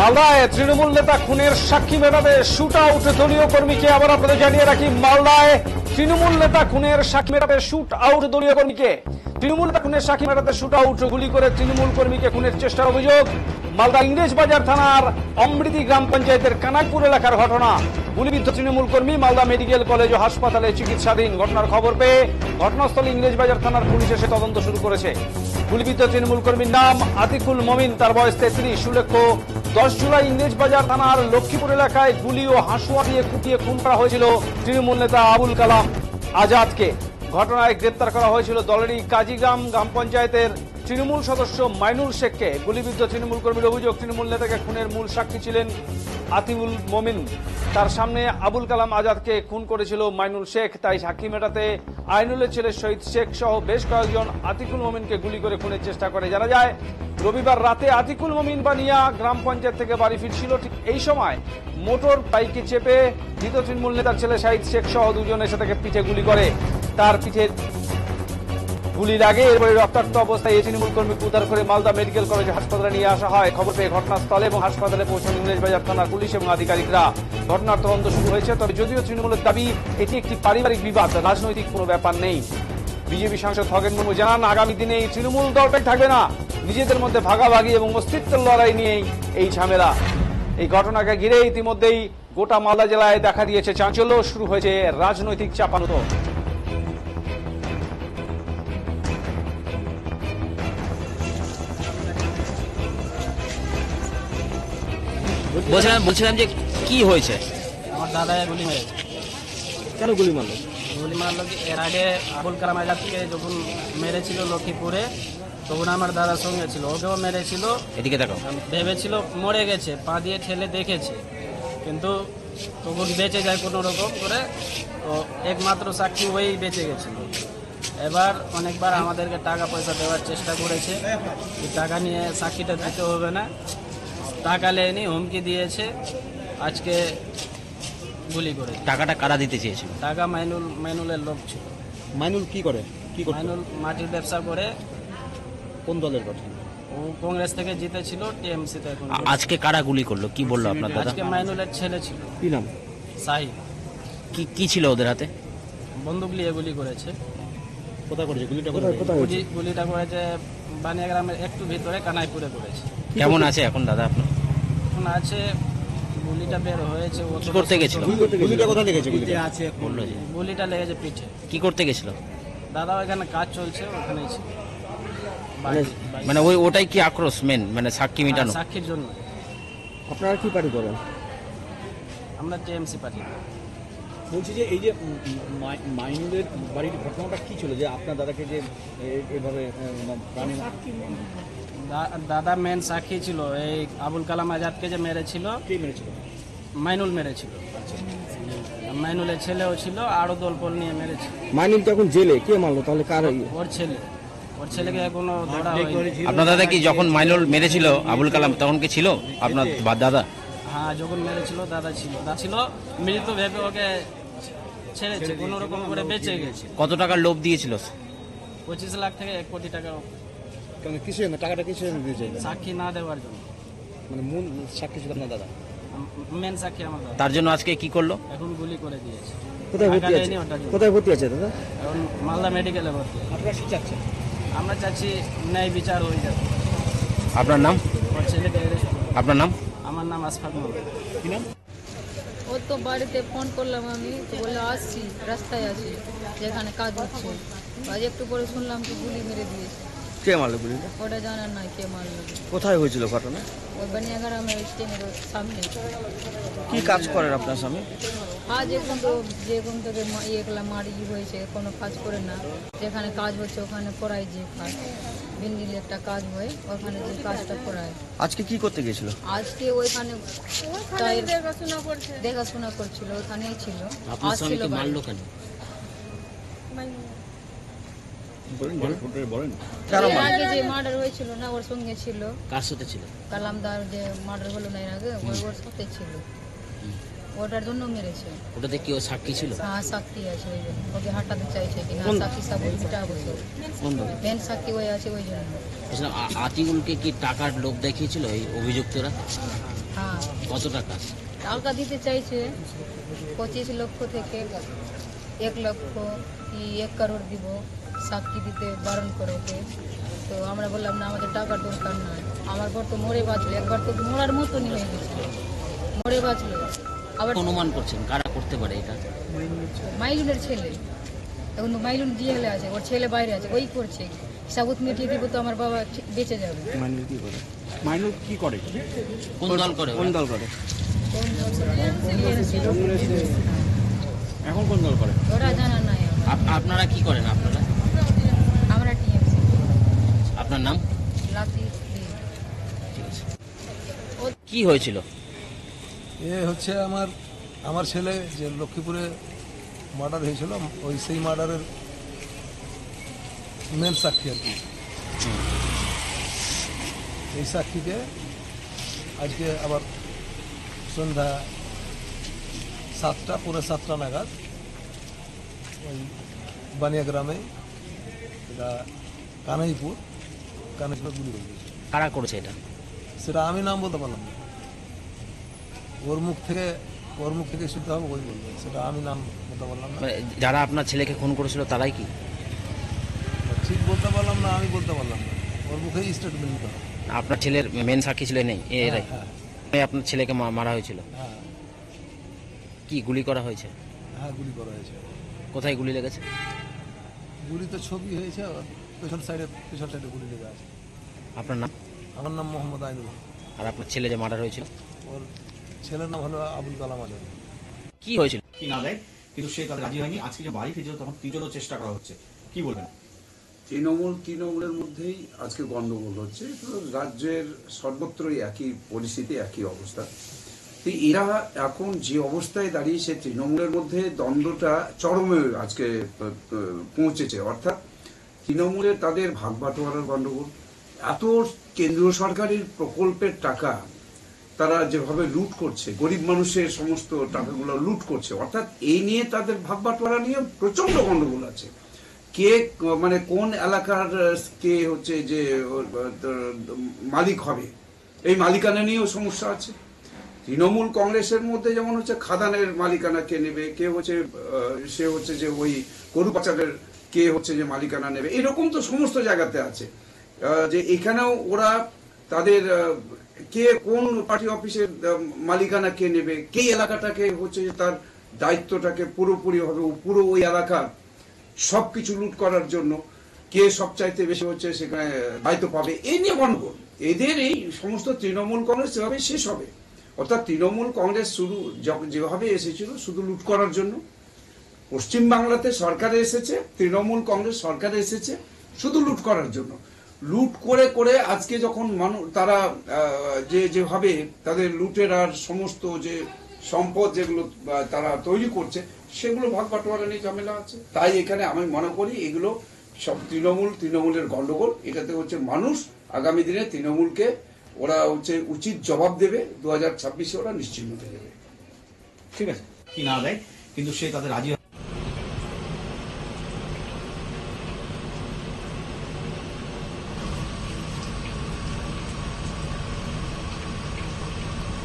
মালদায় তৃণমূল নেতা খুনের সাক্ষী মেটাতে শুট আউট দলীয় কর্মীকে। আবার আপনাদের জানিয়ে রাখি, মালদায় তৃণমূল নেতা খুনের সাক্ষী মেটাতে শুট আউট দলীয় কর্মীকে। তৃণমূল নেতা খুনের সাক্ষী মেটাতে শুট আউট, গুলি করে তৃণমূল কর্মীকে খুনের চেষ্টার অভিযোগ। মালদা ইংরেজবাজার থানার অমৃতি গ্রাম পঞ্চায়েতের কানাকপুর এলাকার ঘটনা। গুলিবিদ্ধ তৃণমূল কর্মী মালদা মেডিকেল কলেজ ও হাসপাতালে চিকিৎসাধীন। ঘটনার খবর পেয়ে ঘটনাস্থলে ইংরেজবাজার থানার পুলিশ এসে তদন্ত শুরু করেছে। গুলিবিদ্ধ তৃণমূল কর্মীর নাম আতিকুল মমিন, তার বয়স 33। উল্লেখ্য, 10 জুলাই ইংরেজবাজার থানার লক্ষ্মীপুর এলাকায় গুলি ও হাঁসুয়া দিয়ে কুপিয়ে খুন করা হয়েছিল তৃণমূল নেতা আবুল কালাম আজাদকে। ঘটনায় গ্রেপ্তার করা হয়েছিল দলেরই কাজীগ্রাম গ্রাম পঞ্চায়েতের তৃণমূল সদস্য মাইনুল শেখকে। গুলিবিদ্ধ তৃণমূল কর্মীর অভিযোগ, তৃণমূল নেতাকে খুনের মূল সাক্ষী ছিলেন আতিকুল মমিন। তার সামনে আবুল কালাম আজাদকে খুন করেছিল মাইনুল শেখ। তাই সাক্ষী মেটাতে আইনুলের ছেলে শহীদ শেখ সহ বেশ কয়েকজন আতিকুল মমিনকে গুলি করে খুনের চেষ্টা করে। জানা যায়, রবিবার রাতে আতিকুল মমিন বানিয়া গ্রাম পঞ্চায়েত থেকে বাড়ি ফিরছিল। ঠিক এই সময় মোটর বাইকে চেপে ধৃত তৃণমূল নেতার ছেলে শহীদ শেখ সহ দুজন এসে তাকে পিঠে গুলি করে। তার পিঠে গুলি লাগে। এরপরে রক্তাক্ত অবস্থায় এই তৃণমূল কর্মীকে উদ্ধার করে মালদা মেডিকেল কলেজ হাসপাতালে নিয়ে আসা হয়। খবর পেয়ে ঘটনাস্থলে এবং হাসপাতালে পৌঁছান ইংরেজবাজার থানার পুলিশ এবং আধিকারিকরা। ঘটনার তদন্ত শুরু হয়েছে। তবে যদিও তৃণমূলের দাবি এটি একটি পারিবারিক বিবাদ, রাজনৈতিক কোনো ব্যাপার নেই। বিজেপি সাংসদ খগেন মুর্মু জানান, আগামী দিনে এই তৃণমূল দলটাই থাকবে না, নিজেদের মধ্যে ভাগাভাগি এবং অস্তিত্বের লড়াই নিয়েই এই ঝামেলা। এই ঘটনাকে ঘিরে ইতিমধ্যেই গোটা মালদা জেলায় দেখা দিয়েছে চাঞ্চল্য, শুরু হয়েছে রাজনৈতিক চাপানুতো। বলছিলাম যে কি হয়েছে? আমার দাদা গুলি মেরেছে। কেন গুলি মারলো? গুলি মারলো কি, এর আগে আবুল কালাম আজাদকে যখন মেরেছিল লক্ষ্মীপুরে, তখন আমার দাদার সঙ্গে ছিল, ওকেও মেরেছিল। এদিকে দেখো। ভেবেছিল মরে গেছে, পা দিয়ে ঠেলে দেখেছে, কিন্তু তখন বেঁচে যায় কোনো রকম করে। তো একমাত্র সাক্ষী ওই বেঁচে গেছিল। এবার অনেকবার আমাদেরকে টাকা পয়সা দেওয়ার চেষ্টা করেছে, টাকা নিয়ে সাক্ষীটা দিতে হবে না, টাকা লেয়নি, হুমকি দিয়েছে। আজকে গুলি করে। টাকাটা কারা দিতে চেয়েছিল? টাকা মাইনুলের লোক ছিল। মাইনুল কি করে? মাইনুল মাটির ব্যবসা করে। কোন দলের কথা? ও কংগ্রেস থেকে জিতেছিল, টিএমসি তে এখন। আজকে কারা গুলি করলো কি বললো আপনার দাদা? আজকে মাইনুলের ছেলে ছিল। কি নাম? সাহিদ। কি ছিল ওদের হাতে? বন্দুক নিয়ে গুলি করেছে। কোথায় করেছে গুলিটা? গুলিটা করেছে বানিয়া গ্রামের একটু ভিতরে, কানাইপুরে করেছে। কেমন আছে এখন দাদা আপনার? এখন আছে, গুলিটা বের হয়েছে। ও কি করতে গেছিল? গুলিটা কোথায় লেগেছে? বললো যে গুলিটা লেগেছে পিঠে। কি করতে গেছিল? দাদা ওখানে কাজ চলছে, ওখানেই ছিল। মানে ওটাই কি আক্রোশ মেন, মানে সাক্ষী মেটানো? সাক্ষীর জন্য। আপনারা কি পার্টি করেন? আমরা টিএমসি পার্টি। বলছি যে এই যে মাইনুলের বাড়ির ঘটনাটা কি ছিল, যে আপনার দাদাকে যে এভাবে দাদা মেন সাক্ষী ছিল। এই আবুল কালাম আজাদকে যে মেরেছিল, কে মেরেছিল? মাইনুল মেরেছিল। মাইনুলের ছেলেও ছিল, আরো দলপল নিয়ে মেরেছে। মাইনুল তো এখন জেলে, কে মারলো তাহলে? কার? ওর ছেলে। ওর ছেলেকে এখনো ধরা হয়নি। আপনার দাদা কি যখন মাইনুল মেরেছিল আবুল কালাম, তখন কি ছিল আপনার দাদা? হ্যাঁ, যখন মেরেছিল দাদা ছিল। দাদা ছিল মৃত ভেবে ওকে ছেড়েছে, কোন রকম করে বেঁচে গেছে। কত টাকার লোভ দিয়েছিল? 25 লাখ থেকে 1 কোটি টাকা। কিসের টাকাটা কিসের দিয়েছে? সাক্ষী না দেওয়ার জন্য। মানে মূল সাক্ষী ছিল আপনার দাদা? মেন সাক্ষী আমার দাদা। তার জন্য আজকে কি করলো? এখন গুলি করে দিয়েছে। কোথায় ভর্তি আছে? কোথায় ভর্তি আছে দাদা? এখন মালদা মেডিকেলে ভর্তি। আপনারা কি চাচ্ছেন? আমরা চাচ্ছি ন্যায় বিচার হয়ে যাবে। আপনার নাম? ওর ছেলেকে arrest করো। আপনার নাম? আমার নাম আসফাক মোল্লা। কি নাম? ও তো বাড়িতে ফোন করলাম আমি, তো বললো আসছি, রাস্তায় আছি, যেখানে কাজ হচ্ছে। আজ একটু পরে শুনলাম কি গুলি মেরে দিয়েছে। কে মারলো গুলিটা? ওটা জানার নাই কে মারলো। কোথায় হয়েছিল ঘটনা? ওই বানিয়াগ্রামের ট্রেনের সামনে। কি কাজ করেন আপনার স্বামী? আজ যেখান থেকে ইয়েগুলা মারি হয়েছে, কোনো কাজ করে না। যেখানে কাজ হচ্ছে ওখানে করায়, যে কাজ বিন্দিলে একটা কাজ হয়, ওখানে যে কাজটা করায়। আজকে কি করতে গেছিল? আজকে ওইখানে দেখাশোনা করছিল, ওখানেই ছিল। আসছিল মারলো কেন? আগে যে মার্ডার হয়েছিল না, ওর সঙ্গে ছিল। কার সাথে ছিল? কালামদার যে মার্ডার হলো না এর আগে, ওর সাথে ছিল। ওটার জন্য মেরেছে। ওটাতে কি ও সাক্ষী ছিল? হ্যাঁ, সাক্ষী আছে, ওই জন্য ওকে হাঁটাতে চাইছে কি না, সাক্ষী সাবুটা বসে মেন সাক্ষী ওই আছে, ওই জন্য। আতিকুলকে কি টাকার লোভ দেখিয়েছিল এই অভিযুক্তরা? হ্যাঁ, কত টাকা? টাকা দিতে চাইছে 25 লক্ষ থেকে 1 লক্ষ কি 1 কারোর দিব, সাক্ষী দিতে বারণ করে ওকে। তো আমরা বললাম না, আমাদের টাকার দরকার নয়, আমার বর তো মরে বাঁচলো, একবার তো মরার মতনই হয়ে গেছিল, মরে বাঁচলো। আবার অনুমান করছেন কারা করতে পারে এটা? মাইলুনের ছেলে, এখন তো মাইলুন জেলে আছে, ওর ছেলে বাইরে আছে, ওই করছে। সাবুত মিটিয়ে দিব তো আমার বাবা বেঁচে যাবে। মাইনুল কি করে? মাইনুল কি করে? কোন দল করে? কোন দল করে? এখন কোন দল করে? ওরা জানা নাই আমার। আপনারা কি করেন? আপনারা? আমরা টিএমসি। আপনার নাম? লাতিফ দে। ঠিক আছে। কি হয়েছিল? এ হচ্ছে আমার ছেলে যে লক্ষ্মীপুরে মার্ডার হয়েছিল, ওই সেই মার্ডারের মেন সাক্ষী আর কি। এই সাক্ষীকে আজকে আবার সন্ধ্যা 7টা, পুরো 7টা নাগাদ ওই বানিয়া গ্রামে, এটা কানাইপুর গুলি করে দিয়েছে। কারা করেছে এটা? সেটা আমি নাম বলতে পারলাম না, ওর মুখ থেকে শুনতে হবে, ওই বলবে। সেটা আমি নাম বলতে পারলাম না, মানে যারা আপনার ছেলেকে খুন করেছিল তারাই কি? ঠিক বলতে পারলাম না, আমি বলতে পারলাম না, ওর মুখেই স্টেটমেন্ট দিতে হবে। আপনার ছেলের মেন সাক্ষী ছিল নেই এরাই? হ্যাঁ, আপনার ছেলেকে মারা হয়েছিল? হ্যাঁ, কি গুলি করা হয়েছে? হ্যাঁ, গুলি করা হয়েছে। কোথায় গুলি লেগেছে? গুলি তো ছবি হয়েছে, ওর পেছন সাইডে গুলি লেগে আছে। আপনার নাম? আমার নাম মোহাম্মদ আইনুল। আর আপনার ছেলে যে মার্ডার হয়েছিল? ওর ছেলের নাম হলো আবুল কালাম আজাদ। কি হয়েছিল? কি না দেয়, কিন্তু সে তাদের রাজি হয়নি। আজকে যে বাড়ি ফিরেছিল তখন তিনজনও চেষ্টা করা হচ্ছে, কি বলবেন? তৃণমূলের মধ্যেই আজকে গন্ডগোল হচ্ছে। তো রাজ্যের সর্বত্রই একই পরিস্থিতি, একই অবস্থা। তো এরা এখন যে অবস্থায় দাঁড়িয়েছে, তৃণমূলের মধ্যে দ্বন্দ্বটা চরমে আজকে পৌঁছেছে। অর্থাৎ তৃণমূলের তাদের ভাগ বাটোয়ারার গন্ডগোল, এত কেন্দ্রীয় সরকারের প্রকল্পের টাকা তারা যেভাবে লুট করছে, গরিব মানুষের সমস্ত টাকাগুলো লুট করছে, অর্থাৎ এই নিয়ে তাদের ভাগ বাটোয়ারা নিয়ে প্রচন্ড গন্ডগোল আছে। কে মানে কোন এলাকার কে হচ্ছে যে মালিক হবে, এই মালিকানা নিয়েও সমস্যা আছে। তৃণমূল কংগ্রেসের মধ্যে যেমন হচ্ছে খাদানের মালিকানা কে নেবে, কে হচ্ছে সে হচ্ছে যে ওই গরু পাচারের কে হচ্ছে যে মালিকানা নেবে, এরকম তো সমস্ত জায়গাতে আছে। যে এখানেও ওরা তাদের কে কোন পার্টি অফিসের মালিকানা কে নেবে, কে এলাকাটাকে হচ্ছে যে তার দায়িত্বটাকে পুরোপুরি হবে, পুরো ওই এলাকা সবকিছু লুট করার জন্য কে সবচাইতে বেশি হচ্ছে সেখানে দায়িত্ব পাবে, এই নিয়ে গন্ডগোল। এদের এই সমস্ত তৃণমূল কংগ্রেস যেভাবে শেষ হবে, অর্থাৎ তৃণমূল কংগ্রেস শুরু যেভাবে এসেছিল শুধু লুট করার জন্য। পশ্চিমবাংলাতে সরকারে এসেছে, তৃণমূল কংগ্রেস সরকারে এসেছে শুধু লুট করার জন্য। লুট করে করে আজকে যখন মানুষ তারা যেভাবে তাদের লুটের আর সমস্ত যে সম্পদ যেগুলো তারা তৈরি করছে, সেগুলো ভাগ বাটোয়ারা নিয়ে ঝামেলা আছে। তাই এখানে আমি মনে করি এগুলো সব তৃণমূলের গন্ডগোল। এটাতে হচ্ছে মানুষ আগামী দিনে তৃণমূলকে ওরা হচ্ছে উচিত জবাব দেবে, 2026-এ ওরা নিশ্চিন্ন হয়ে যাবে। ঠিক আছে, কি না দেয়, কিন্তু সে তাদের রাজি